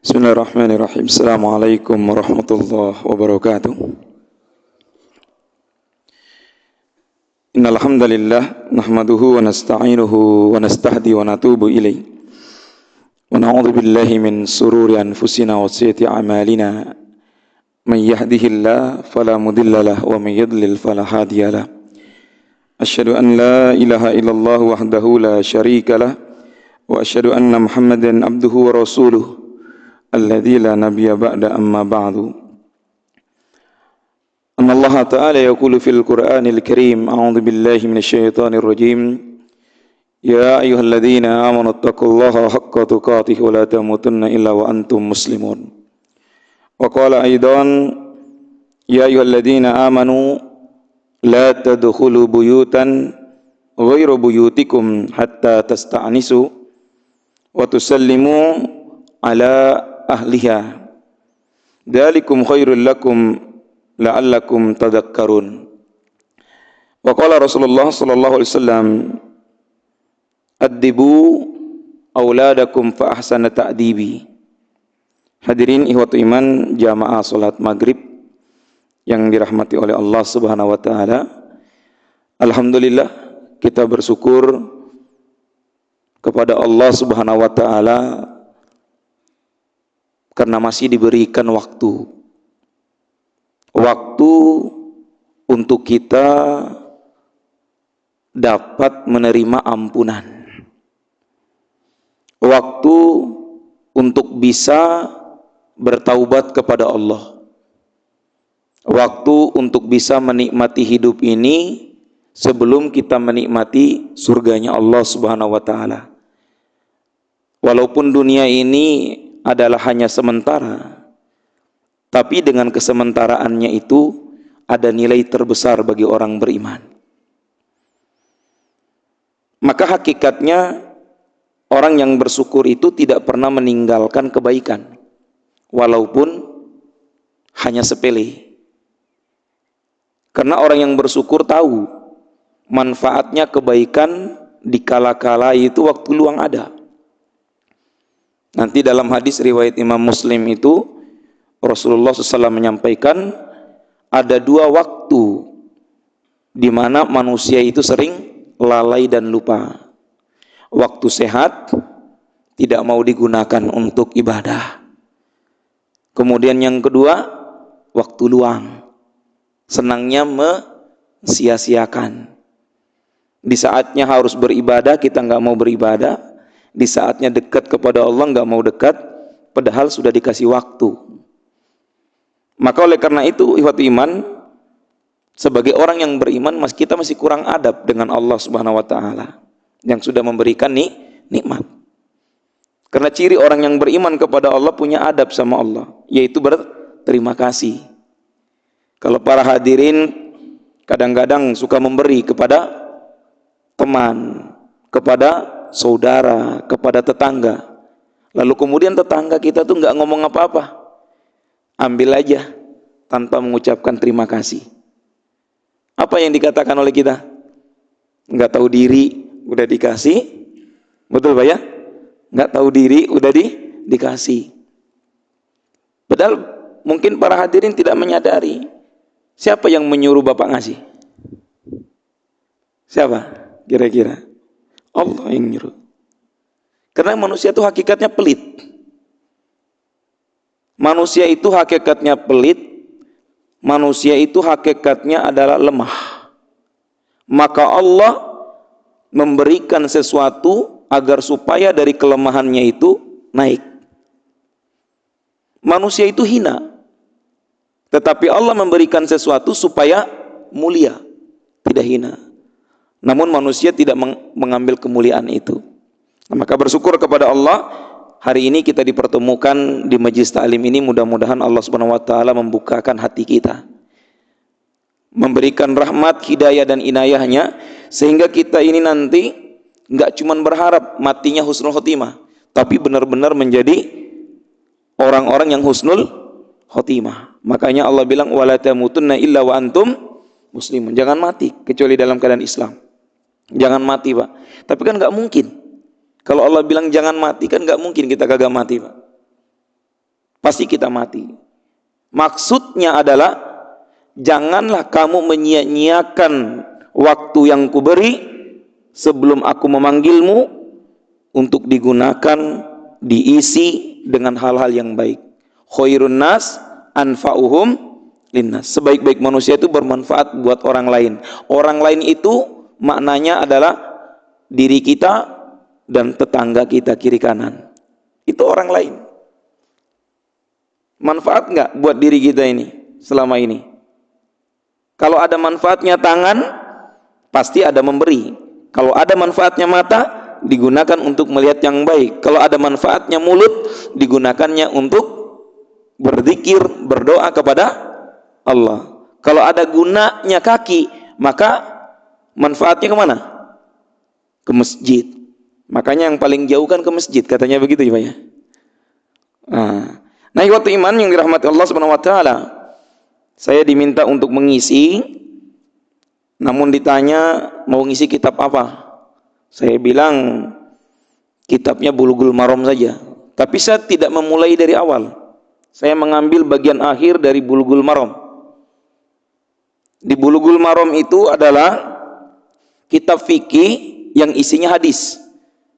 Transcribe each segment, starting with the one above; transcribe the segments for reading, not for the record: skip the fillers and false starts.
Bismillahirrahmanirrahim. Assalamualaikum warahmatullahi wabarakatuh. Innal hamdalillah nahmaduhu wa nasta'inuhu wa nastahdi wa natubu ilaih. Wa na'udzu billahi min sururi anfusina wa sayyiati a'malina. Man yahdihillahu fala mudilla lahu wa man yudlil fala hadiya lahu. Asyhadu an la ilaha illallah wahdahu la syarika lah wa asyhadu anna Muhammadan abduhu wa rasuluh. Alladzi la nabiyya ba'da amma ba'du. Anna Allah Ta'ala yaqulu fil Qur'anil Karim, a'udzu billahi minasyaitonir rajim. Ya ayyuhalladzina amanu taqullaha haqqa tuqatih wa la tamutunna illa wa antum muslimun. Wa qala aidan ya ayyuhalladzina amanu la tadkhulu buyutan ghairu buyutikum hatta tasta'nisu wa tusallimu ala ahliha. Dzalikum khairul lakum la'allakum tadhakkarun. Wa qala Rasulullah sallallahu alaihi wasallam, addibu auladakum fa ahsana ta'dibi. Hadirin ikhwatu iman jamaah salat maghrib yang dirahmati oleh Allah Subhanahu wa taala. Alhamdulillah kita bersyukur kepada Allah Subhanahu wa taala karena masih diberikan waktu untuk kita dapat menerima ampunan, waktu untuk bisa bertaubat kepada Allah, waktu untuk bisa menikmati hidup ini sebelum kita menikmati surganya Allah Subhanahu wa taala. Walaupun dunia ini adalah hanya sementara, tapi dengan kesementaraannya itu ada nilai terbesar bagi orang beriman. Maka hakikatnya orang yang bersyukur itu tidak pernah meninggalkan kebaikan, walaupun hanya sepele. Karena orang yang bersyukur tahu manfaatnya kebaikan di kala-kala itu waktu luang ada. Nanti dalam hadis riwayat Imam Muslim itu Rasulullah SAW menyampaikan ada dua waktu di mana manusia itu sering lalai dan lupa. Waktu sehat tidak mau digunakan untuk ibadah. Kemudian yang kedua, waktu luang. Senangnya sia-siakan. Di saatnya harus beribadah kita nggak mau beribadah. Di saatnya dekat kepada Allah nggak mau dekat, padahal sudah dikasih waktu. Maka oleh karena itu, ikhwatu iman, sebagai orang yang beriman, kita masih kurang adab dengan Allah Subhanahu wa taala yang sudah memberikan nikmat. Karena ciri orang yang beriman kepada Allah punya adab sama Allah, yaitu berterima kasih. Kalau para hadirin kadang-kadang suka memberi kepada teman, kepada saudara, kepada tetangga, lalu kemudian tetangga kita tuh nggak ngomong apa-apa, ambil aja tanpa mengucapkan terima kasih. Apa yang dikatakan oleh kita? Nggak tahu diri, udah dikasih, betul Pak ya? Nggak tahu diri, udah dikasih. Padahal mungkin para hadirin tidak menyadari siapa yang menyuruh Bapak ngasih. Siapa kira-kira? Allah yang nyuruh. Karena manusia itu hakikatnya pelit. Manusia itu hakikatnya pelit. Manusia itu hakikatnya adalah lemah. Maka Allah memberikan sesuatu agar supaya dari kelemahannya itu naik. Manusia itu hina. Tetapi Allah memberikan sesuatu supaya mulia, tidak hina. Namun manusia tidak mengambil kemuliaan itu. Maka bersyukur kepada Allah, hari ini kita dipertemukan di majlis ta'lim ini, mudah-mudahan Allah Subhanahu wa taala membukakan hati kita, memberikan rahmat, hidayah dan inayahnya, sehingga kita ini nanti enggak cuma berharap matinya husnul khotimah, tapi benar-benar menjadi orang-orang yang husnul khotimah. Makanya Allah bilang wala tamutunna illa wa antum muslimun. Jangan mati kecuali dalam keadaan Islam. Jangan mati Pak. Tapi kan nggak mungkin. Kalau Allah bilang jangan mati, kan nggak mungkin kita kagak mati Pak. pasti kita mati. Maksudnya adalah janganlah kamu menyia-nyiakan waktu yang kuberi sebelum aku memanggilmu untuk digunakan, diisi dengan hal-hal yang baik. Khairun nas anfa'uhum linnas. Sebaik-baik manusia itu bermanfaat buat orang lain. Orang lain itu maknanya adalah diri kita dan tetangga kita kiri kanan. Itu orang lain. Manfaat nggak buat diri kita ini selama ini? Kalau ada manfaatnya tangan, pasti ada memberi. Kalau ada manfaatnya mata, digunakan untuk melihat yang baik. Kalau ada manfaatnya mulut, digunakannya untuk berzikir, berdoa kepada Allah. Kalau ada gunanya kaki, maka manfaatnya kemana? Ke masjid. Makanya yang paling jauh kan ke masjid, katanya begitu ya Pak ya. Nah, waktu iman yang dirahmati Allah Subhanahu wa taala, saya diminta untuk mengisi, namun ditanya mau ngisi kitab apa? Saya bilang kitabnya Bulughul Maram saja. Tapi saya tidak memulai dari awal. Saya mengambil bagian akhir dari Bulughul Maram. Di Bulughul Maram itu adalah kitab fikih yang isinya hadis.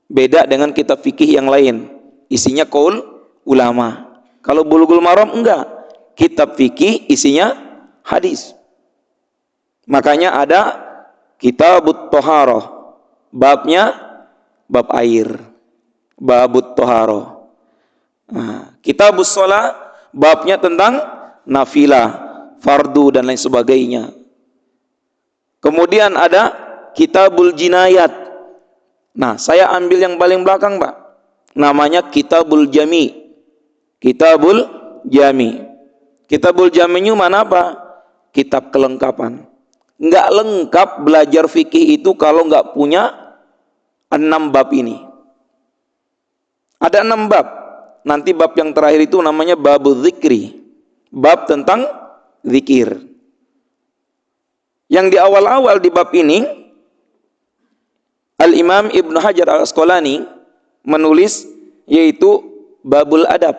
Beda dengan kitab fikih yang lain. Isinya qaul ulama. Kalau Bulughul Maram enggak. Kitab fikih isinya hadis. Makanya ada Kitabut Thaharah. Babnya bab air. Babut Thaharah. Kitabus Shalah babnya tentang nafilah, fardu dan lain sebagainya. Kemudian ada Kitabul Jinayat. Nah, saya ambil yang paling belakang, Pak. Namanya Kitabul Jami. Kitabul Jami. Kitabul Jami itu mana apa? Kitab kelengkapan. Enggak lengkap belajar fikih itu kalau enggak punya 6 bab ini. Ada 6 bab. Nanti bab yang terakhir itu namanya babul zikri. Bab tentang zikir. Yang di awal-awal di bab ini, Al-Imam Ibnu Hajar Al-Asqalani menulis yaitu babul adab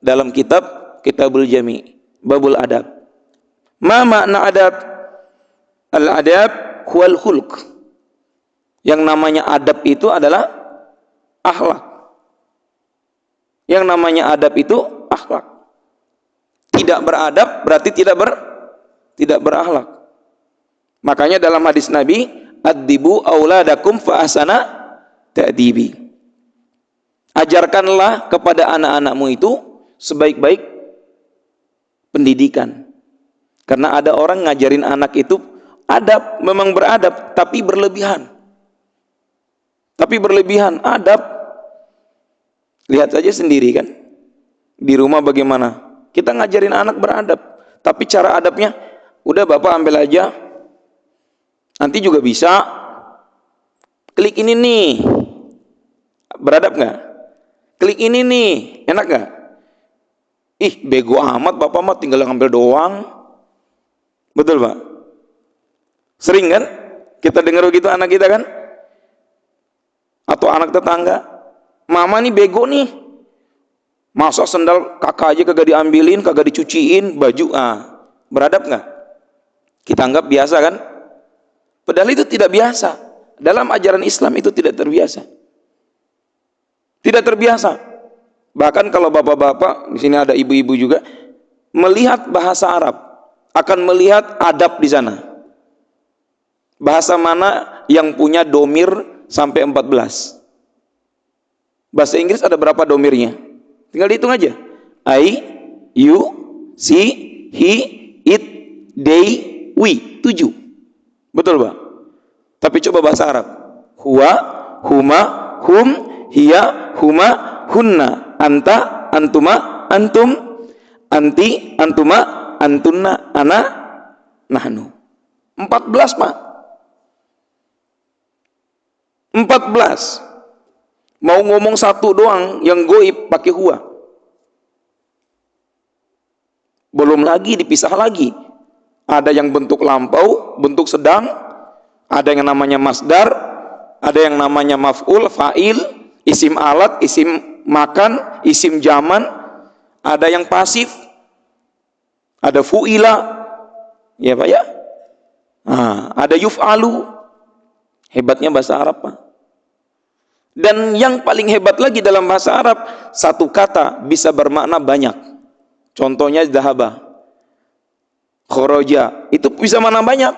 dalam kitab Kitabul Jami. Babul adab. Ma makna adab? Al-adab huwal khulq. Yang namanya adab itu adalah akhlak. Yang namanya adab itu akhlak. Tidak beradab berarti tidak berakhlak. Makanya dalam hadis Nabi, addibu auladakum fa ahsana ta'dibi. Ajarkanlah kepada anak-anakmu itu sebaik-baik pendidikan. Karena ada orang ngajarin anak itu adab, memang beradab, tapi berlebihan. Adab. Lihat saja sendiri kan. Di rumah bagaimana? Kita ngajarin anak beradab, tapi cara adabnya, udah Bapak ambil aja. Nanti juga bisa. Klik ini nih. Beradab nggak? Klik ini nih. Enak nggak? Ih, bego amat Bapak mah tinggal ngambil doang. Betul Pak? Sering kan? Kita dengar begitu anak kita kan? Atau anak tetangga, mama nih bego nih, masa sendal kakak aja kagak diambilin, kagak dicuciin, baju, beradab nggak? Kita anggap biasa kan? Padahal itu tidak biasa. Dalam ajaran Islam itu tidak terbiasa. Tidak terbiasa. Bahkan kalau bapak-bapak, di sini ada ibu-ibu juga, melihat bahasa Arab, akan melihat adab di sana. Bahasa mana yang punya domir sampai 14? Bahasa Inggris ada berapa domirnya? Tinggal dihitung aja. I, you, she, he, it, they, we. 7. Betul Pak? Tapi coba bahasa Arab. Huwa, huma, hum, hiya, huma, hunna, anta, antuma, antum, anti, antuma, antunna, ana, nahnu. 14 Pak. 14. Mau ngomong satu doang yang goib pakai huwa. Belum lagi dipisah lagi. Ada yang bentuk lampau, bentuk sedang, ada yang namanya masdar, ada yang namanya maf'ul, fa'il, isim alat, isim makan, isim zaman, ada yang pasif, ada fu'ila, ya Pak ya. Ada yuf'alu. Hebatnya bahasa Arab Pak. Dan yang paling hebat lagi dalam bahasa Arab, satu kata bisa bermakna banyak. Contohnya dhahaba, khoroja, itu bisa makna banyak.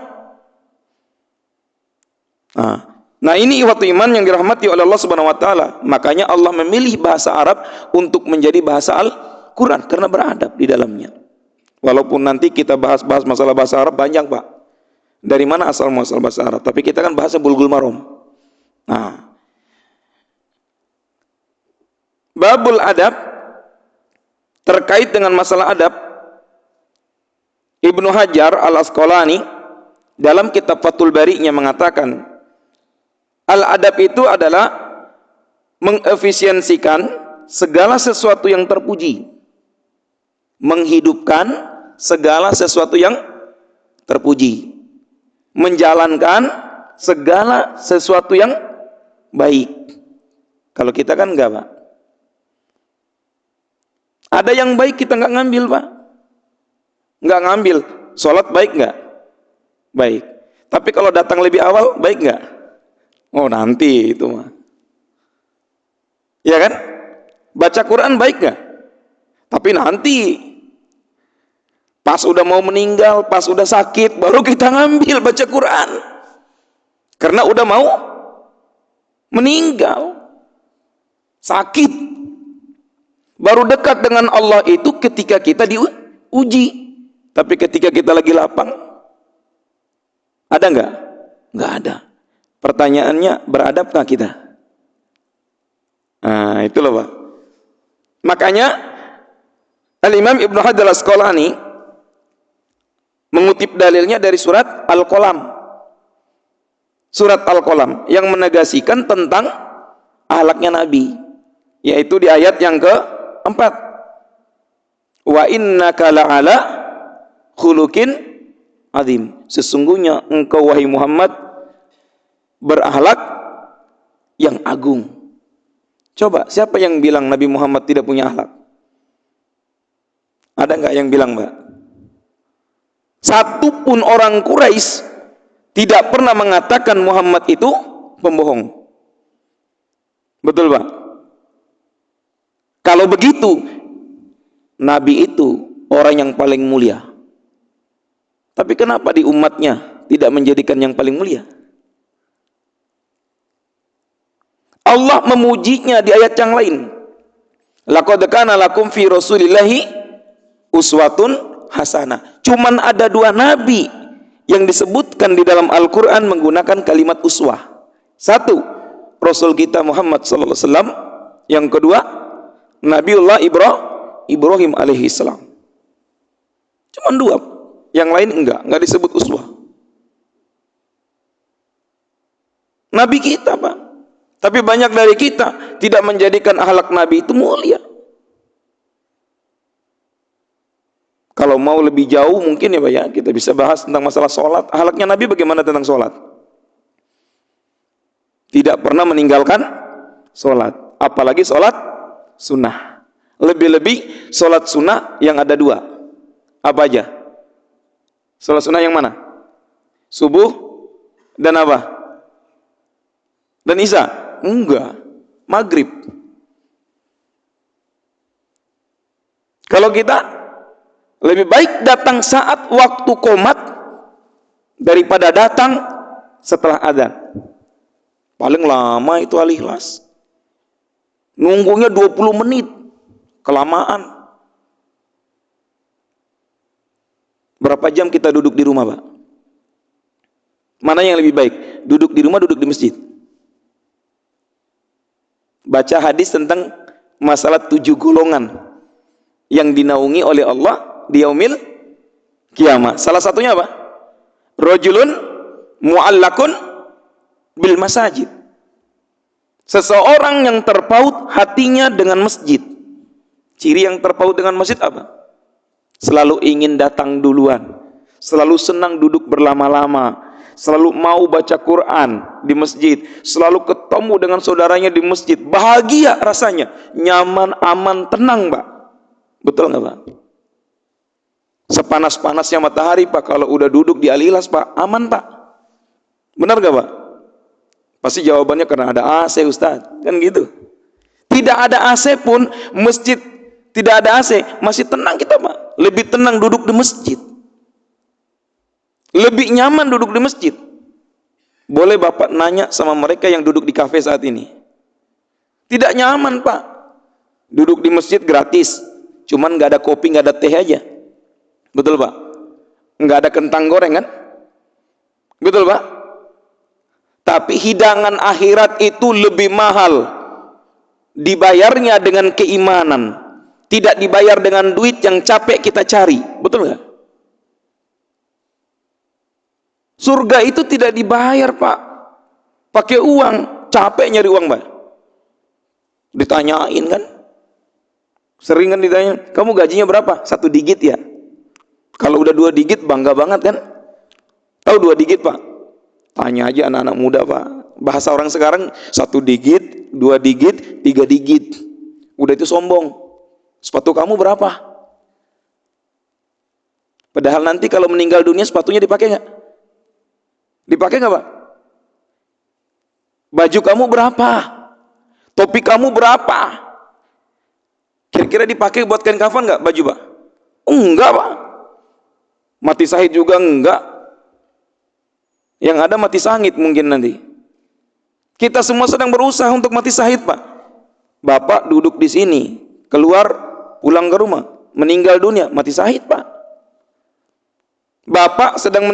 Nah ini ikhwatu iman yang dirahmati oleh Allah Subhanahu wa taala. Makanya Allah memilih bahasa Arab untuk menjadi bahasa Al-Qur'an karena beradab di dalamnya. Walaupun nanti kita bahas masalah bahasa Arab banyak Pak. Dari mana asal muasal bahasa Arab? Tapi kita kan bahasa Bulughul Maram. Babul adab, terkait dengan masalah adab, Ibnu Hajar Al-Asqalani dalam kitab Fathul Bari-nya mengatakan, al-adab itu adalah mengefisiensikan segala sesuatu yang terpuji, menghidupkan segala sesuatu yang terpuji, menjalankan segala sesuatu yang baik. Kalau kita kan enggak Pak. Ada yang baik kita nggak ngambil Pak. Nggak ngambil. Sholat baik nggak? Baik. Tapi kalau datang lebih awal, baik nggak? Oh nanti itu mah. Ya kan? Baca Quran baik nggak? Tapi nanti. Pas udah mau meninggal, pas udah sakit, baru kita ngambil baca Quran. Karena udah mau meninggal. Sakit. Baru dekat dengan Allah itu ketika kita diuji. Tapi ketika kita lagi lapang, ada nggak? Nggak ada. Pertanyaannya, beradabkah kita? Nah, itu loh Pak. Makanya Al-Imam Ibnu Hajar Al-Asqalani mengutip dalilnya dari surat Al-Qalam. Surat Al-Qalam yang menegasikan tentang akhlaknya Nabi. Yaitu di ayat yang ke-4. Wa innaka la'ala khuluqin azim. Sesungguhnya engkau wahai Muhammad berakhlak yang agung. Coba, siapa yang bilang Nabi Muhammad tidak punya akhlak? Ada nggak yang bilang, Mbak? Satupun orang Quraisy tidak pernah mengatakan Muhammad itu pembohong. Betul, Pak? Kalau begitu, Nabi itu orang yang paling mulia. Tapi kenapa di umatnya tidak menjadikan yang paling mulia? Allah memujinya di ayat yang lain. Laqad kana lakum fi Rasulillahi uswatun hasanah. Cuman ada 2 nabi yang disebutkan di dalam Al-Quran menggunakan kalimat uswah. 1, Rasul kita Muhammad sallallahu alaihi wasallam. Yang kedua, Nabiullah Ibrahim alaihi salam. Cuman 2, yang lain enggak disebut uswah. Nabi kita, Pak. Tapi banyak dari kita tidak menjadikan akhlak Nabi itu mulia. Kalau mau lebih jauh mungkin ya Pak ya, kita bisa bahas tentang masalah sholat. Akhlaknya Nabi bagaimana tentang sholat? Tidak pernah meninggalkan sholat. Apalagi sholat sunnah. Lebih-lebih sholat sunnah yang ada 2. Apa aja? Sholat sunnah yang mana? Subuh dan apa? Dan isya? Enggak, maghrib. Kalau kita lebih baik datang saat waktu qomat daripada datang setelah adzan. Paling lama itu al-ikhlas. Nunggunya 20 menit. Kelamaan. Berapa jam kita duduk di rumah, Pak? Mana yang lebih baik? Duduk di rumah, duduk di masjid? Baca hadis tentang masalah 7 golongan yang dinaungi oleh Allah di yaumil kiamat. Salah satunya apa? Rajulun mu'allakun bil masajid. Seseorang yang terpaut hatinya dengan masjid. Ciri yang terpaut dengan masjid apa? Selalu ingin datang duluan, selalu senang duduk berlama-lama, selalu mau baca Quran di masjid, selalu ketemu dengan saudaranya di masjid, bahagia rasanya, nyaman, aman, tenang, Pak. Betul nggak Pak? Sepanas-panasnya matahari Pak, kalau udah duduk di alilas Pak, aman Pak. Benar nggak Pak? Pasti jawabannya karena ada AC Ustaz, kan gitu. Tidak ada AC pun, masjid tidak ada AC, masih tenang kita Pak. Lebih tenang duduk di masjid. Lebih nyaman duduk di masjid. Boleh Bapak nanya sama mereka yang duduk di kafe saat ini. Tidak nyaman Pak. Duduk di masjid gratis, cuman nggak ada kopi, nggak ada teh aja. Betul Pak? Nggak ada kentang goreng kan? Betul Pak? Tapi hidangan akhirat itu lebih mahal. Dibayarnya dengan keimanan. Tidak dibayar dengan duit yang capek kita cari. Betul nggak? Surga itu tidak dibayar Pak. Pakai uang. Capek nyari uang Pak. Ditanyain kan? Sering kan ditanya, kamu gajinya berapa? 1 digit ya? Kalau udah 2 digit bangga banget kan? Tahu 2 digit Pak? Tanya aja anak-anak muda Pak. Bahasa orang sekarang 1 digit, 2 digit, 3 digit. Udah itu sombong. Sepatu kamu berapa? Padahal nanti kalau meninggal dunia sepatunya dipakai nggak? Dipakai nggak Pak? Baju kamu berapa? Topi kamu berapa? Kira-kira dipakai buat kain kafan nggak baju Pak? Enggak Pak. Mati syahid juga enggak. Yang ada mati sangit mungkin nanti. Kita semua sedang berusaha untuk mati syahid Pak. Bapak duduk di sini, keluar pulang ke rumah, meninggal dunia, mati syahid Pak. Bapak sedang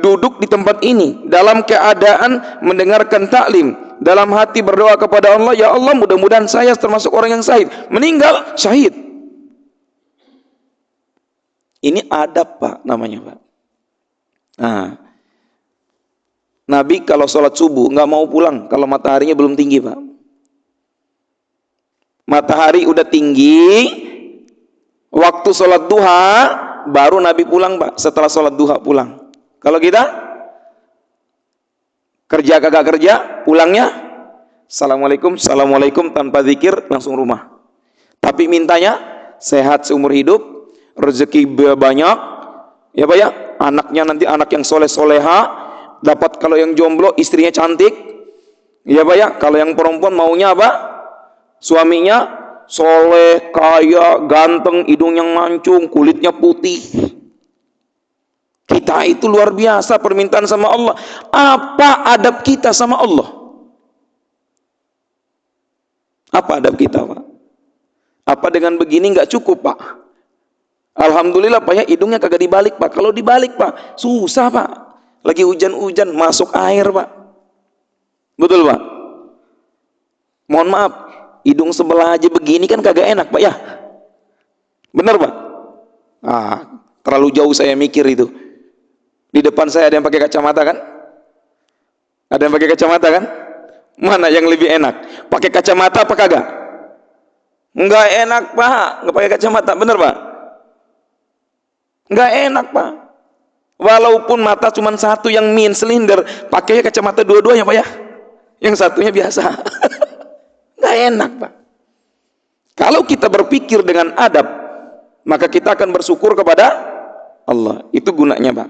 duduk di tempat ini dalam keadaan mendengarkan taklim, dalam hati berdoa kepada Allah, ya Allah mudah-mudahan saya termasuk orang yang syahid. Meninggal syahid. Ini adab Pak namanya Pak. Nah, Nabi kalau sholat subuh nggak mau pulang kalau mataharinya belum tinggi Pak. Matahari udah tinggi, waktu sholat duha baru Nabi pulang Pak. Setelah sholat duha pulang. Kalau kita kerja kagak kerja, pulangnya assalamualaikum, assalamualaikum tanpa zikir langsung rumah. Tapi mintanya sehat seumur hidup, rezeki banyak, ya Pak ya, anaknya nanti anak yang soleh soleha, dapat kalau yang jomblo istrinya cantik, ya Pak ya, kalau yang perempuan maunya apa? Suaminya soleh, kaya, ganteng, hidungnya mancung, kulitnya putih. Kita itu luar biasa permintaan sama Allah. Apa adab kita sama Allah? Apa adab kita Pak? Apa dengan begini nggak cukup Pak? Alhamdulillah Pak ya, hidungnya kagak dibalik Pak. Kalau dibalik Pak, susah Pak. Lagi hujan-hujan masuk air Pak. Betul Pak? Mohon maaf, hidung sebelah aja begini kan kagak enak Pak ya. Benar Pak? Terlalu jauh saya mikir itu. Di depan saya ada yang pakai kacamata kan? Ada yang pakai kacamata kan? Mana yang lebih enak? Pakai kacamata apa kagak? Enggak enak Pak, enggak pakai kacamata. Benar Pak? Enggak enak Pak. Walaupun mata cuma satu yang min silinder, pakai kacamata dua-duanya Pak ya. Yang satunya biasa. Enggak enak Pak. Kalau kita berpikir dengan adab, maka kita akan bersyukur kepada Allah. Itu gunanya Pak.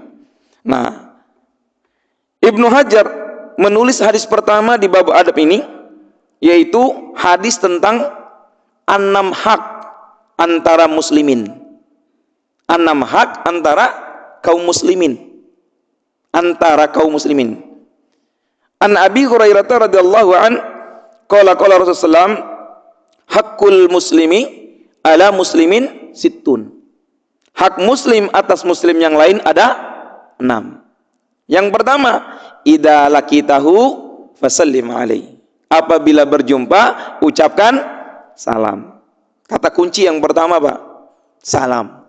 Nah, Ibnu Hajar menulis hadis pertama di bab adab ini, yaitu hadis tentang 6 hak antara muslimin. 6 hak antara kaum muslimin. Antara kaum muslimin. An Abi Hurairah radhiyallahu an qala Rasulullah hakul muslimi ala muslimin sittun. Hak muslim atas muslim yang lain ada 6. Yang pertama, idza laqitahu fasallim alaihi. Apabila berjumpa, ucapkan salam. Kata kunci yang pertama Pak, salam.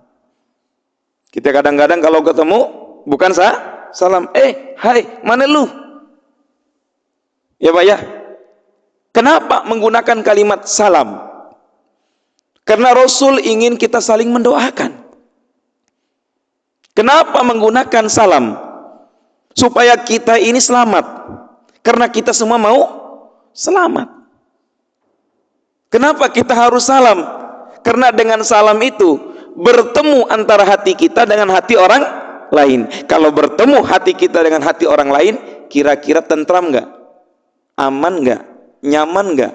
Kita kadang-kadang kalau ketemu bukan salam, hai, mana lu? Ya Pak ya. Kenapa menggunakan kalimat salam? Karena Rasul ingin kita saling mendoakan. Kenapa menggunakan salam? Supaya kita ini selamat. Karena kita semua mau selamat. Kenapa kita harus salam? Karena dengan salam itu bertemu antara hati kita dengan hati orang lain. Kalau bertemu hati kita dengan hati orang lain, kira-kira tentram nggak? Aman nggak? Nyaman nggak?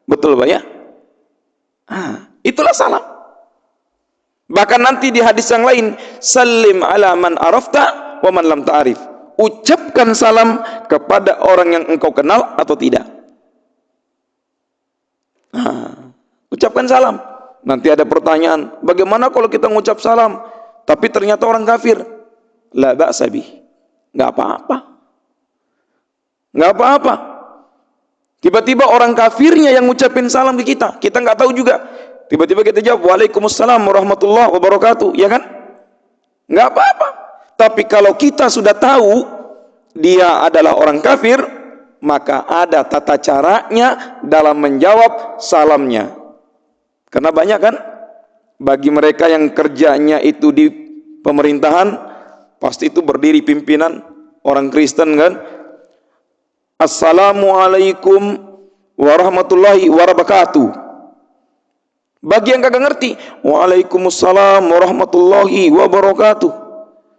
Betul Pak ya? Itulah salam. Bahkan nanti di hadis yang lain, salim ala man arafta wa man lam ta'rif. Ucapkan salam kepada orang yang engkau kenal atau tidak. Ucapkan salam. Nanti ada pertanyaan, bagaimana kalau kita ngucap salam tapi ternyata orang kafir? La ba'sa bih. Enggak apa-apa. Enggak apa-apa. Tiba-tiba orang kafirnya yang ngucapin salam ke kita, kita nggak tahu juga. Tiba-tiba kita jawab, Waalaikumsalam warahmatullahi wabarakatuh, ya kan? Nggak apa-apa. Tapi kalau kita sudah tahu dia adalah orang kafir, maka ada tata caranya dalam menjawab salamnya. Karena banyak kan, bagi mereka yang kerjanya itu di pemerintahan, pasti itu berdiri pimpinan orang Kristen kan, Assalamualaikum warahmatullahi wabarakatuh. Bagi yang kagak ngerti, Waalaikumsalam warahmatullahi wabarakatuh.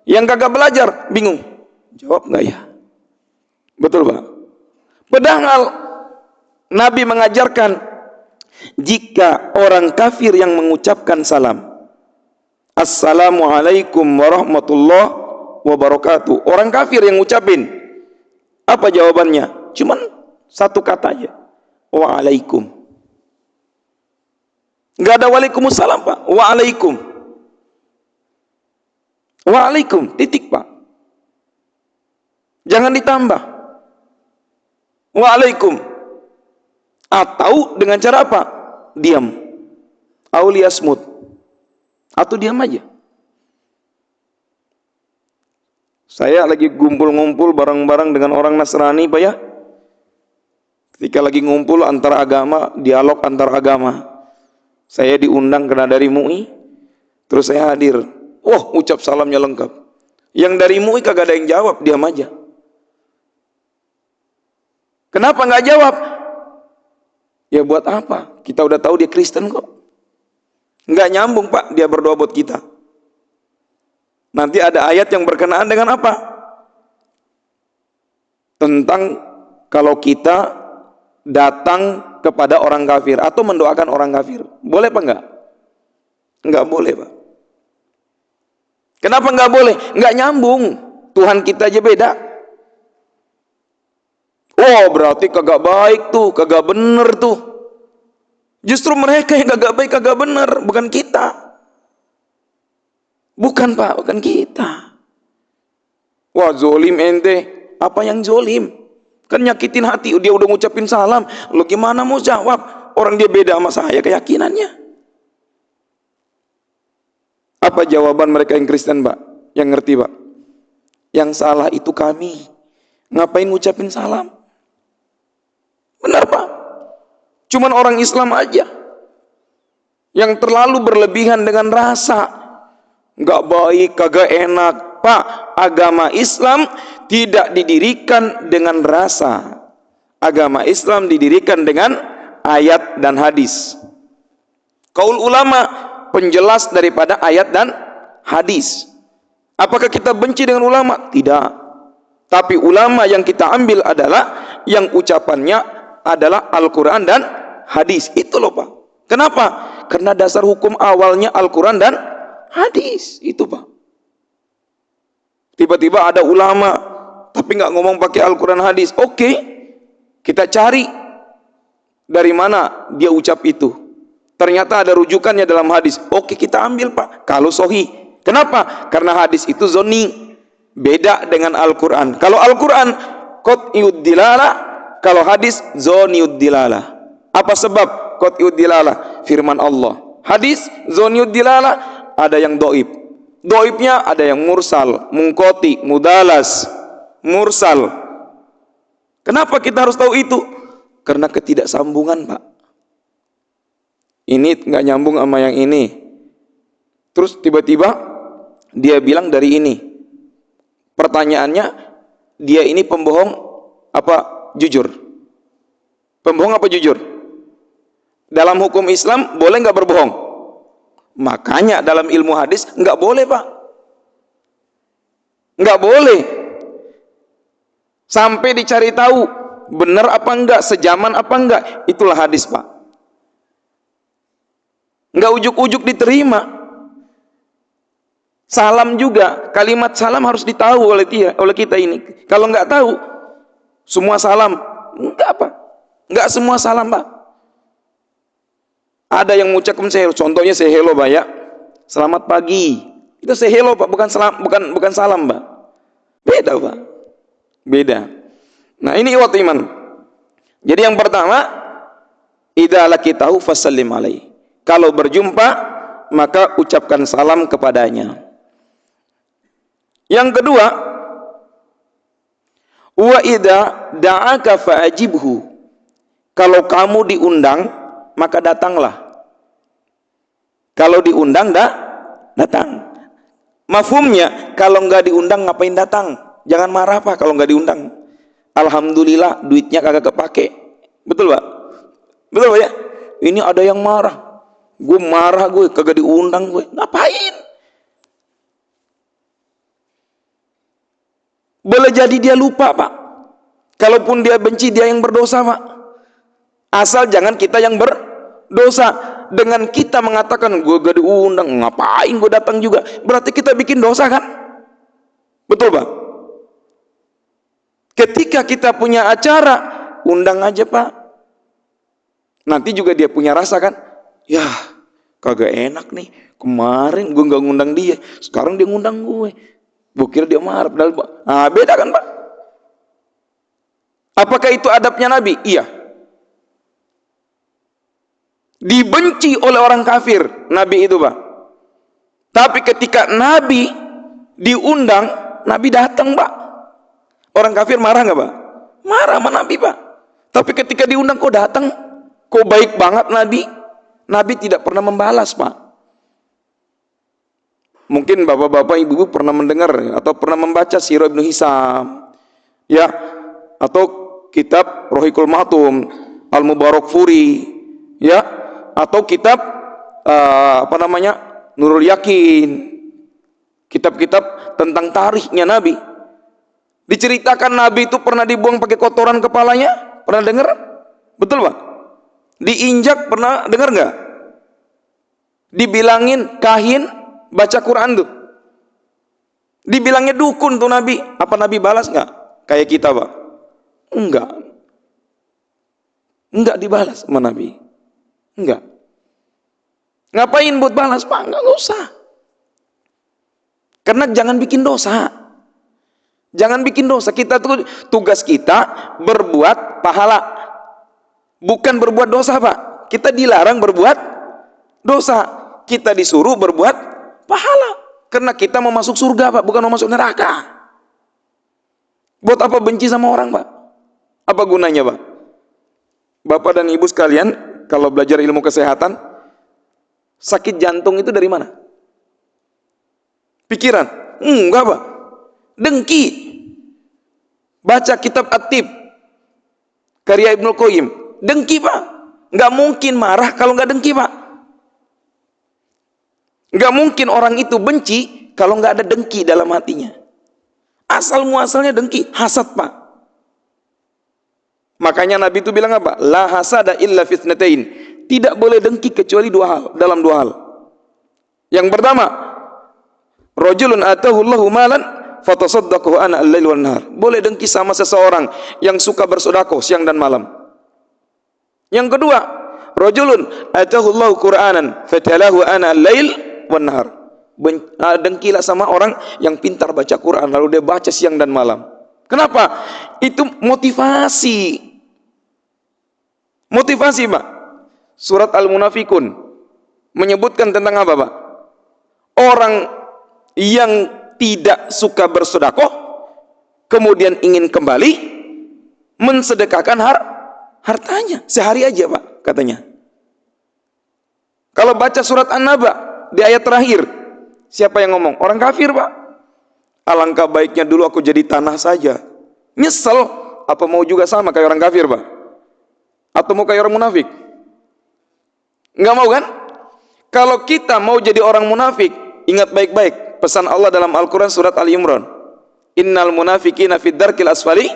Yang kagak belajar, bingung, jawab nggak ya? Betul Pak? Padahal Nabi mengajarkan, jika orang kafir yang mengucapkan salam, Assalamualaikum warahmatullahi wabarakatuh, orang kafir yang ngucapin, apa jawabannya? Cuman satu kata aja, Waalaikum. Nggak ada Waalaikumsalam Pak, Waalaikum. Waalaikum, titik Pak. Jangan ditambah. Waalaikum. Atau dengan cara apa? Diam. Auliyasmut. Atau diam aja. Saya lagi ngumpul-ngumpul bareng-bareng dengan orang Nasrani Pak ya. Ketika lagi ngumpul antar agama, dialog antar agama, saya diundang karena dari MUI, terus saya hadir. Wah, ucap salamnya lengkap. Yang dari MUI kagak ada yang jawab, diam aja. Kenapa nggak jawab? Ya buat apa? Kita udah tahu dia Kristen kok. Nggak nyambung Pak, dia berdoa buat kita. Nanti ada ayat yang berkenaan dengan apa? Tentang kalau kita datang kepada orang kafir atau mendoakan orang kafir. Boleh apa enggak? Enggak boleh Pak. Kenapa enggak boleh? Enggak nyambung. Tuhan kita aja beda. Oh berarti kagak baik tuh, kagak bener tuh. Justru mereka yang kagak baik, kagak bener, bukan kita. Bukan Pak, bukan kita. Wah zolim ente. Apa yang zolim? Kan nyakitin hati, dia udah ngucapin salam. Lo gimana mau jawab? Orang dia beda sama saya keyakinannya. Apa jawaban mereka yang Kristen Pak? Yang ngerti Pak? Yang salah itu kami. Ngapain ngucapin salam? Benar Pak? Cuman orang Islam aja yang terlalu berlebihan dengan rasa. Nggak baik, kagak enak. Pak, agama Islam tidak didirikan dengan rasa. Agama Islam didirikan dengan ayat dan hadis. Qaul ulama, penjelas daripada ayat dan hadis. Apakah kita benci dengan ulama? Tidak. Tapi ulama yang kita ambil adalah yang ucapannya adalah Al-Quran dan hadis. Itu loh Pak. Kenapa? Karena dasar hukum awalnya Al-Quran dan hadis. Itu Pak. Tiba-tiba ada ulama tapi nggak ngomong pakai Al-Quran hadis. Oke, kita cari dari mana dia ucap itu. Ternyata ada rujukannya dalam hadis. Oke, kita ambil Pak. Kalau sahih. Kenapa? Karena hadis itu zoni. Beda dengan Al-Quran. Kalau Al-Quran qat'iyud dilalah, kalau hadis zoniud dilalah. Apa sebab qat'iyud dilalah? Firman Allah. Hadis zoniud dilalah, ada yang dhaif. Dhaifnya ada yang mursal, mungkoti, mudalas, mursal. Kenapa kita harus tahu itu? Karena ketidaksambungan Pak. Ini nggak nyambung sama yang ini. Terus tiba-tiba dia bilang dari ini. Pertanyaannya, dia ini pembohong apa jujur? Pembohong apa jujur? Dalam hukum Islam boleh nggak berbohong? Makanya dalam ilmu hadis nggak boleh, Pak. Nggak boleh. Sampai dicari tahu benar apa enggak, sejaman apa enggak. Itulah hadis, Pak. Nggak ujuk-ujuk diterima. Salam juga, kalimat salam harus ditahu oleh kita ini. Kalau nggak tahu, semua salam, enggak, Pak. Nggak semua salam, Pak. Ada yang mengucapkan contohnya say hello, Pak, ya. Selamat pagi. Itu say hello, Pak, bukan salam, Pak. Beda, Pak. Beda. Nah, ini ikhwat iman. Jadi yang pertama, idza laqitahu fasallim alaihi. Kalau berjumpa, maka ucapkan salam kepadanya. Yang kedua, wa idza da'aka fa'ajibhu. Kalau kamu diundang, maka datanglah. Kalau diundang, datang. Mafhumnya, kalau nggak diundang ngapain datang? Jangan marah, Pak, kalau nggak diundang. Alhamdulillah duitnya kagak kepake. Betul, Pak? Betul, Pak, ya? Ini ada yang marah. Gue marah, gue kagak diundang, gue ngapain? Boleh jadi dia lupa, Pak. Kalaupun dia benci, dia yang berdosa, Pak. Asal jangan kita yang berdosa. Dengan kita mengatakan gue gak diundang, ngapain gue datang juga, berarti kita bikin dosa, kan? Betul, Pak? Ketika kita punya acara, undang aja, Pak. Nanti juga dia punya rasa, kan? Ya, kagak enak nih. Kemarin gue gak ngundang dia, sekarang dia ngundang gue. Gue kira dia marah, padahal, Pak. Nah, beda, kan, Pak? Apakah itu adabnya Nabi? Iya. Dibenci oleh orang kafir Nabi itu, Pak. Tapi ketika Nabi diundang, Nabi datang, Pak. Orang kafir marah nggak, Pak? Marah sama Nabi, Pak. Tapi ketika diundang, kok datang? Kok baik banget Nabi? Nabi tidak pernah membalas, Pak. Mungkin bapak-bapak, ibu-ibu pernah mendengar atau pernah membaca Sirah Ibnu Hisam, ya, atau kitab Rohikul Matum, Al-Mubarakfuri, ya, atau kitab Nurul Yakin, kitab-kitab tentang tarikhnya Nabi. Diceritakan Nabi itu pernah dibuang pakai kotoran kepalanya, pernah dengar? Betul, Pak? Diinjak, pernah dengar nggak? Dibilangin kahin baca Quran tuh, dibilangnya dukun tuh Nabi. Apa Nabi balas nggak? Kayak kita, Pak? Enggak dibalas sama Nabi. Enggak. Ngapain buat balas, Pak? Enggak usah. Karena jangan bikin dosa. Jangan bikin dosa. Kita tuh tugas kita berbuat pahala, bukan berbuat dosa, Pak. Kita dilarang berbuat dosa. Kita disuruh berbuat pahala. Karena kita mau masuk surga, Pak, bukan mau masuk neraka. Buat apa benci sama orang, Pak? Apa gunanya, Pak? Bapak dan Ibu sekalian, kalau belajar ilmu kesehatan, sakit jantung itu dari mana? Pikiran? Enggak, Pak. Dengki. Baca kitab At-Tib karya Ibnu Qayyim. Dengki, Pak. Enggak mungkin marah kalau enggak dengki, Pak. Enggak mungkin orang itu benci kalau enggak ada dengki dalam hatinya. Asal muasalnya dengki, hasad, Pak. Makanya Nabi itu bilang apa? La hasada illa fitnatain. Tidak boleh dengki kecuali dalam dua hal. Yang pertama, rajulun atahu Allahu malan fatasaddaqahu ana al-lail wan nahar. Boleh dengki sama seseorang yang suka bersedekah siang dan malam. Yang kedua, rajulun atahu Allahu Qur'anan fatalahu ana al-lail wan nahar. Dengkilah sama orang yang pintar baca Quran lalu dia baca siang dan malam. Kenapa? Itu motivasi. Motivasi, Pak. Surat Al-Munafikun menyebutkan tentang apa, Pak? Orang yang tidak suka bersedekah kemudian ingin kembali mensedekahkan hartanya sehari aja, Pak, katanya. Kalau baca surat An-Naba di ayat terakhir, siapa yang ngomong? Orang kafir, Pak. Alangkah baiknya dulu aku jadi tanah saja. Nyesel, apa mau juga sama kayak orang kafir, Pak? Atau mau kayak orang munafik? Enggak mau, kan? Kalau kita mau jadi orang munafik, ingat baik-baik pesan Allah dalam Al-Quran surat Ali Imran. Innal munafiqina fid darkil asfali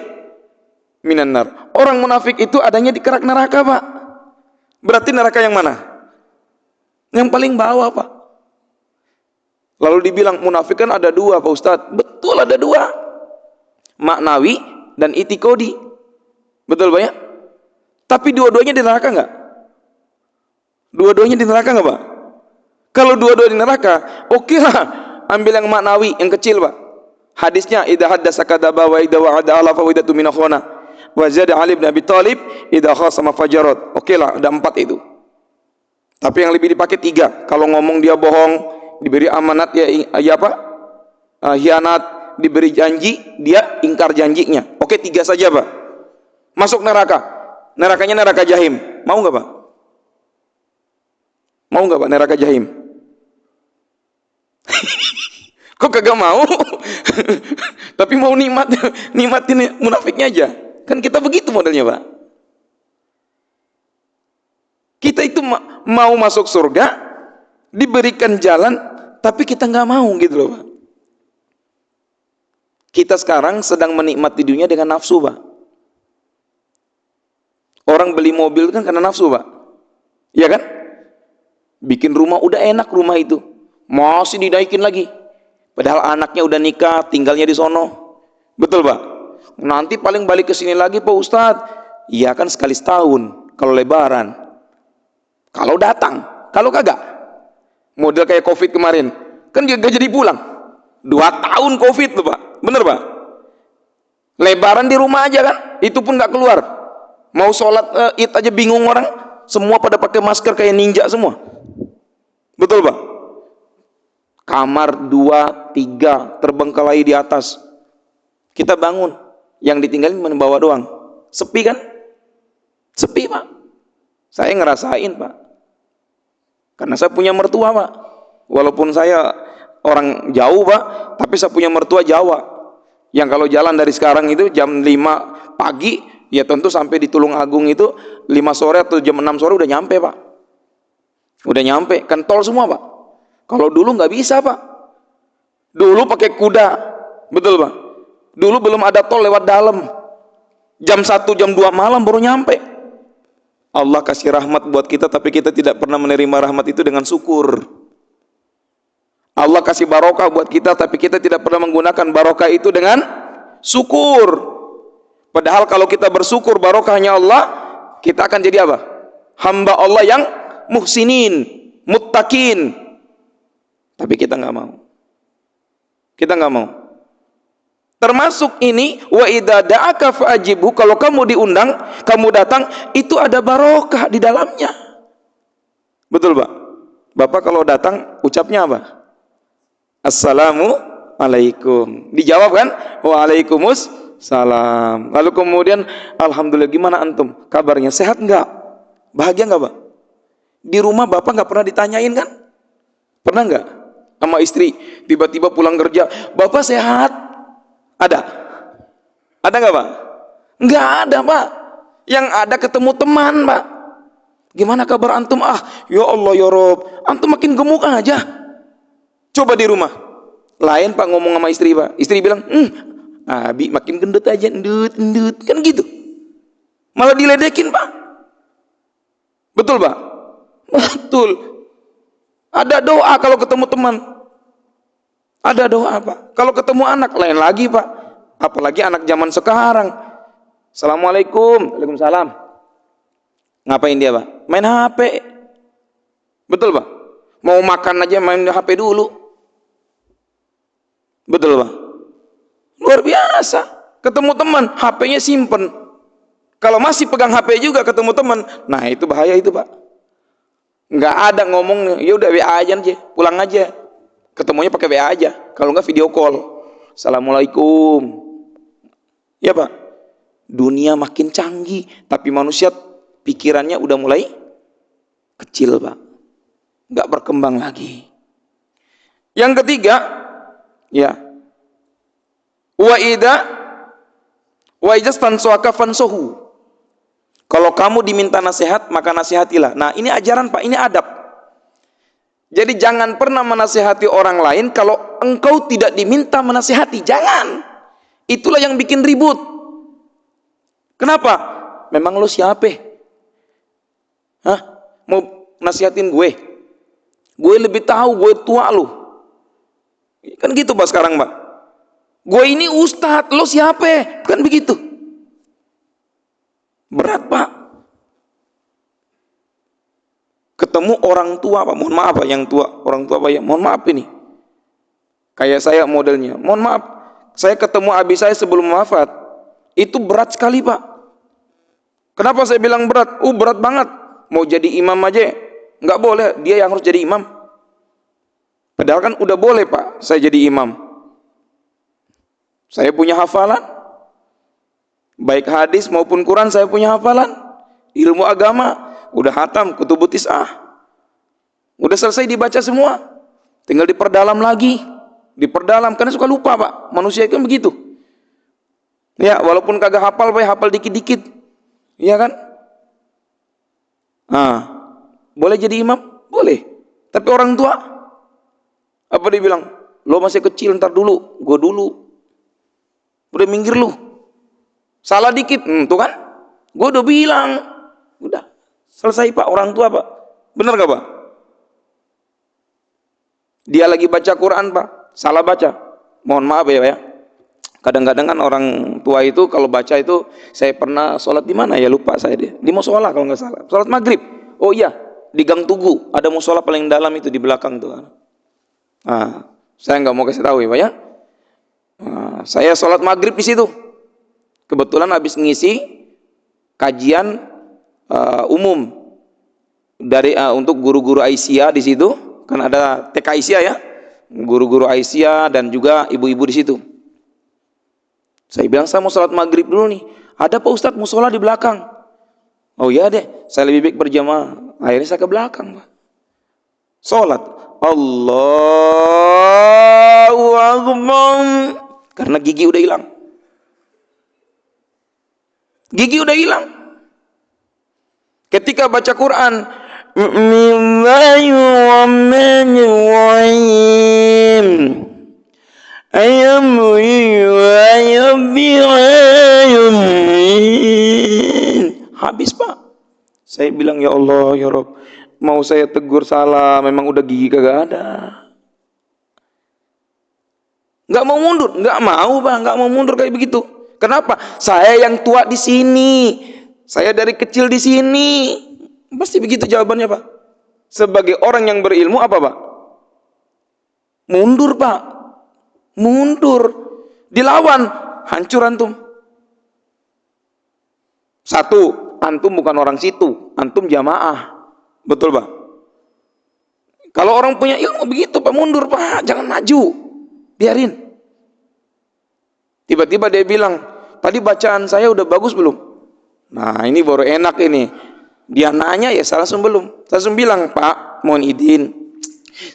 minan nar. Orang munafik itu adanya di kerak neraka, Pak. Berarti neraka yang mana? Yang paling bawah, Pak. Lalu dibilang munafik kan ada dua, Pak Ustadz. Betul, ada dua. Maknawi dan itikodi. Betul, Pak ya? Tapi dua-duanya di neraka enggak? Dua-duanya di neraka enggak, Pak? Kalau dua-duanya di neraka, oke lah. Ambil yang maknawi, yang kecil, Pak. Hadisnya, idza haddasa kadzaba wa idza wa'ada ala fa widatu min akhwana. Wa zada Ali bin Abi Thalib idza khasama fajarat. Oke lah, ada 4 itu. Tapi yang lebih dipakai 3. Kalau ngomong dia bohong, diberi amanat ya apa? Hianat, diberi janji, dia ingkar janjinya. Oke, 3 saja, Pak. Masuk neraka. Nerakanya neraka jahim. Mau enggak, Pak? Mau enggak, Pak, neraka jahim? Kok kagak mau? Tapi mau nikmatin munafiknya aja. Kan kita begitu modelnya, Pak. Kita itu mau masuk surga, diberikan jalan, tapi kita nggak mau gitu loh, Pak. Kita sekarang sedang menikmati dunia dengan nafsu, Pak. Orang beli mobil kan karena nafsu, Pak. Iya kan? Bikin rumah udah enak rumah itu, masih dinaikin lagi. Padahal anaknya udah nikah, tinggalnya di sono. Betul, Pak? Nanti paling balik ke sini lagi, Pak Ustadz. Iya kan, sekali setahun kalau lebaran. Kalau datang, kalau kagak. Model kayak Covid kemarin. Kan dia gak jadi pulang. 2 tahun Covid tuh, Pak. Bener, Pak? Lebaran di rumah aja kan? Itu pun gak keluar. Mau sholat id aja bingung orang. Semua pada pakai masker kayak ninja semua. Betul, Pak? Kamar 2, 3 terbengkalai di atas. Kita bangun, yang ditinggalin membawa doang. Sepi kan? Sepi, Pak. Saya ngerasain, Pak. Karena saya punya mertua, Pak. Walaupun saya orang jauh, Pak, tapi saya punya mertua Jawa. Yang kalau jalan dari sekarang itu jam 5 pagi, ya tentu sampai di Tulungagung itu 5 sore atau jam 6 sore udah nyampe, Pak. Udah nyampe, kan tol semua, Pak. Kalau dulu nggak bisa, Pak. Dulu pakai kuda. Betul, Pak? Dulu belum ada tol lewat dalam. Jam 1, jam 2 malam baru nyampe. Allah kasih rahmat buat kita, tapi kita tidak pernah menerima rahmat itu dengan syukur. Allah kasih barokah buat kita, tapi kita tidak pernah menggunakan barokah itu dengan syukur. Padahal kalau kita bersyukur barokahnya Allah, kita akan jadi apa? Hamba Allah yang muhsinin, muttaqin. Tapi kita nggak mau. Kita nggak mau. Termasuk ini, wa idza da'aka fa'ajibhu, kalau kamu diundang, kamu datang, itu ada barokah di dalamnya. Betul, Pak? Bapak kalau datang ucapnya apa? Assalamualaikum. Dijawab kan? Waalaikumsalam. Lalu kemudian, alhamdulillah, gimana antum? Kabarnya sehat enggak? Bahagia enggak, Pak? Di rumah Bapak enggak pernah ditanyain kan? Pernah enggak? Sama istri, tiba-tiba pulang kerja, Bapak sehat? Ada? Ada enggak, Pak? Enggak ada, Pak. Yang ada ketemu teman, Pak. Gimana kabar antum? Ah, ya Allah ya Rob, antum makin gemuk aja. Coba di rumah. Lain, Pak, ngomong sama istri, Pak. Istri bilang, Abi makin gendut aja, endut. Kan gitu. Malah diledekin, Pak. Betul, Pak? Betul. Ada doa kalau ketemu teman. Ada doa, Pak. Kalau ketemu anak, lain lagi, Pak. Apalagi anak zaman sekarang. Assalamualaikum. Waalaikumsalam. Ngapain dia, Pak? Main HP. Betul, Pak? Mau makan aja main HP dulu. Betul, Pak? Luar biasa. Ketemu teman, HP-nya simpen. Kalau masih pegang HP juga ketemu teman, nah itu bahaya itu, Pak. Nggak ada ngomong, ya udah WA aja, pulang aja. Ketemunya pakai WA aja. Kalau nggak video call. Assalamualaikum. Ya, Pak. Dunia makin canggih, tapi manusia pikirannya udah mulai kecil, Pak. Nggak berkembang lagi. Yang ketiga, ya. Wa idza stansuaka fansuhu. Kalau kamu diminta nasihat, maka nasihatilah. Nah, ini ajaran, Pak, ini adab. Jadi jangan pernah menasihati orang lain kalau engkau tidak diminta menasihati. Jangan. Itulah yang bikin ribut. Kenapa? Memang lo siapa? Hah? Mau nasihatin gue? Gue lebih tahu, gue tua lo. Kan gitu Pak sekarang Pak. Gue ini ustadz, lo siapa? Kan begitu. Berat Pak. Ketemu orang tua Pak, mohon maaf Pak, yang tua, orang tua Pak ya, mohon maaf ini. Kayak saya modelnya, mohon maaf, saya ketemu abi saya sebelum wafat, itu berat sekali Pak. Kenapa saya bilang berat? Berat banget. Mau jadi imam aja, nggak boleh, dia yang harus jadi imam. Padahal kan udah boleh Pak, saya jadi imam. Saya punya hafalan, baik hadis maupun Quran saya punya hafalan, ilmu agama, udah hatam kutubut tis'ah, udah selesai dibaca semua, tinggal diperdalam lagi, diperdalam, karena suka lupa Pak, manusia kan begitu ya, walaupun kagak hafal Pak, hafal dikit-dikit, iya kan. Boleh jadi imam? Boleh. Tapi orang tua apa dia bilang? Lo masih kecil, ntar dulu, gue dulu, udah minggir lu, salah dikit, tuh kan, gue udah bilang, udah selesai Pak, orang tua Pak. Bener gak Pak? Dia lagi baca Quran Pak, salah baca, mohon maaf ya Pak ya. Kadang-kadang kan orang tua itu kalau baca itu, saya pernah sholat di mana ya, lupa saya dia, di musola kalau nggak salah, sholat maghrib. Oh iya, di Gang Tugu ada musola paling dalam itu di belakang tuh. Saya nggak mau kasih tahu ya Pak ya. Saya sholat maghrib di situ. Kebetulan habis ngisi kajian umum dari untuk guru-guru Aisyah di situ, kan ada TK Aisyah ya, guru-guru Aisyah dan juga ibu-ibu di situ. Saya bilang saya mau sholat maghrib dulu nih. Ada Pak Ustadz musola di belakang. Oh iya deh, saya lebih baik berjamaah. Akhirnya saya ke belakang Pak. Sholat. Allahu Akbar. Karena gigi udah hilang. Gigi udah hilang. Ketika baca Quran, habis Pak. Saya bilang ya Allah ya Rob, mau saya tegur salah, memang udah gigi kagak ada. Nggak mau mundur, nggak mau Pak, nggak mau mundur kayak begitu. Kenapa? Saya yang tua di sini, saya dari kecil di sini. Pasti begitu jawabannya Pak. Sebagai orang yang berilmu apa Pak? Mundur Pak, mundur, dilawan, hancur antum. Satu, antum bukan orang situ, antum jamaah, betul Pak? Kalau orang punya ilmu begitu Pak, mundur Pak, jangan maju, biarin. Tiba-tiba dia bilang, tadi bacaan saya udah bagus belum? Nah ini baru enak ini. Dia nanya ya, saya langsung belum. Saya langsung bilang, Pak, mohon izin,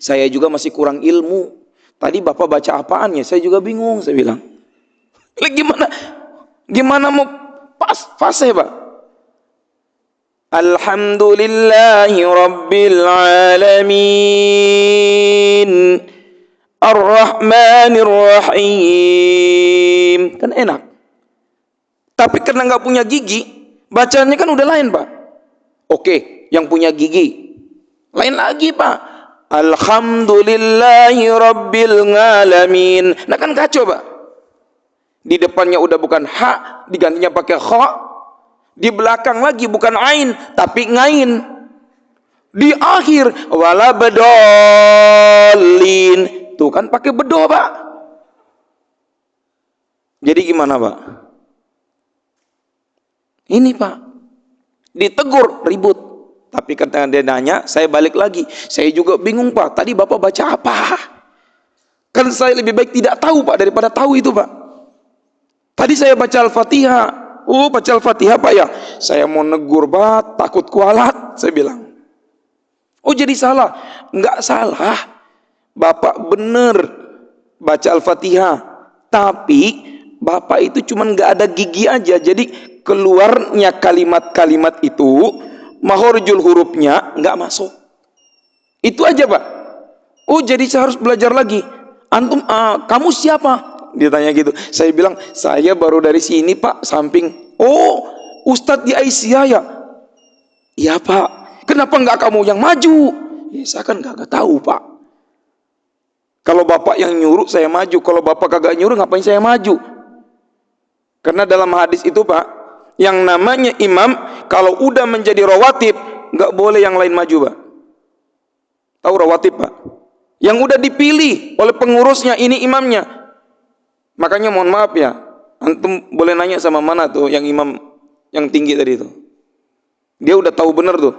saya juga masih kurang ilmu. Tadi Bapak baca apaan ya? Saya juga bingung, saya bilang. Gimana mau fase Pak? Alhamdulillahi Rabbil Alamin Ar-Rahmanir Rahim. Kan enak. Tapi karena nggak punya gigi, bacanya kan udah lain Pak. Oke, yang punya gigi lain lagi Pak. Alhamdulillahi Rabbil Alamin. Nah kan kacau Pak. Di depannya udah bukan ha, digantinya pakai kha. Di belakang lagi bukan ain, tapi ngain. Di akhir wala bedolin. Tuh kan pakai bedo Pak. Jadi gimana Pak? Ini Pak, ditegur ribut. Tapi ketika dia nanya, saya balik lagi. Saya juga bingung Pak, tadi Bapak baca apa? Kan saya lebih baik tidak tahu Pak daripada tahu itu Pak. Tadi saya baca Al-Fatihah. Baca Al-Fatihah Pak ya. Saya mau negur Pak, takut kualat, saya bilang. Jadi salah. Enggak salah. Bapak bener baca Al-Fatihah. Tapi Bapak itu cuma enggak ada gigi aja. Jadi keluarnya kalimat-kalimat itu, makhorjul hurufnya enggak masuk. Itu aja Pak. Oh, jadi saya harus belajar lagi. Antum, kamu siapa? Dia tanya gitu. Saya bilang, saya baru dari sini Pak, samping. Oh, Ustadz di Aisyah ya? Iya Pak. Kenapa nggak kamu yang maju? Ya, saya kan nggak tahu Pak. Kalau bapak yang nyuruh saya maju, kalau bapak kagak nyuruh ngapain saya maju? Karena dalam hadis itu Pak, yang namanya imam kalau udah menjadi rawatib nggak boleh yang lain maju Pak. Tahu rawatib Pak? Yang udah dipilih oleh pengurusnya, ini imamnya. Makanya mohon maaf ya, antum boleh nanya sama mana tuh yang imam yang tinggi tadi itu. Dia udah tahu benar tuh.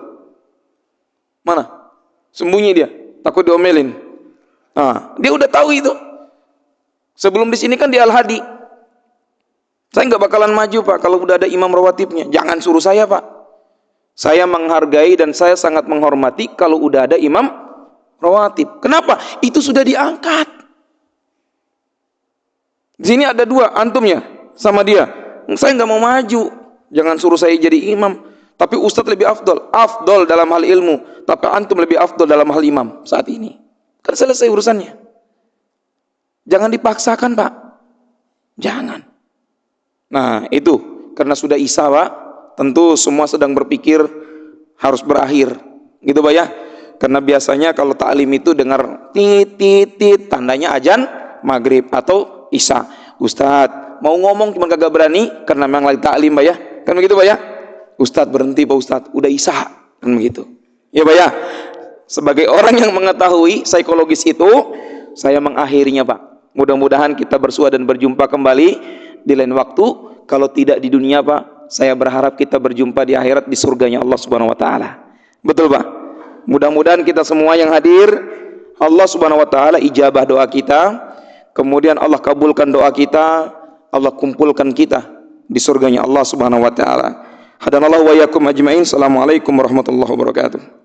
Mana? Sembunyi dia, takut diomelin. Dia udah tahu itu. Sebelum di sini kan di Al-Hadi. Saya nggak bakalan maju Pak kalau udah ada imam rawatibnya. Jangan suruh saya Pak. Saya menghargai dan saya sangat menghormati kalau udah ada imam rawatib. Kenapa? Itu sudah diangkat. Di sini ada dua antumnya sama dia. Saya nggak mau maju. Jangan suruh saya jadi imam. Tapi ustadz lebih afdol. Afdol dalam hal ilmu. Tapi antum lebih afdol dalam hal imam saat ini. Kan selesai urusannya. Jangan dipaksakan Pak. Jangan. Nah itu. Karena sudah isya Pak. Tentu semua sedang berpikir harus berakhir. Gitu Pak ya. Karena biasanya kalau taklim itu dengar tit, tandanya azan maghrib atau isya. Ustadz mau ngomong cuma kagak berani karena memang lagi taklim Pak ya. Kan begitu Pak ya. Ustadz berhenti Pak Ustadz. Udah isya. Kan begitu. Ya Pak ya. Sebagai orang yang mengetahui psikologis itu, saya mengakhirinya Pak. Mudah-mudahan kita bersua dan berjumpa kembali di lain waktu. Kalau tidak di dunia Pak, saya berharap kita berjumpa di akhirat di surganya Allah Subhanahu Wa Taala. Betul Pak? Mudah-mudahan kita semua yang hadir, Allah Subhanahu Wa Taala ijabah doa kita. Kemudian Allah kabulkan doa kita. Allah kumpulkan kita di surganya Allah Subhanahu Wa Taala. Hadanallahu wa iyyakum ajmain. Assalamualaikum warahmatullahi wabarakatuh.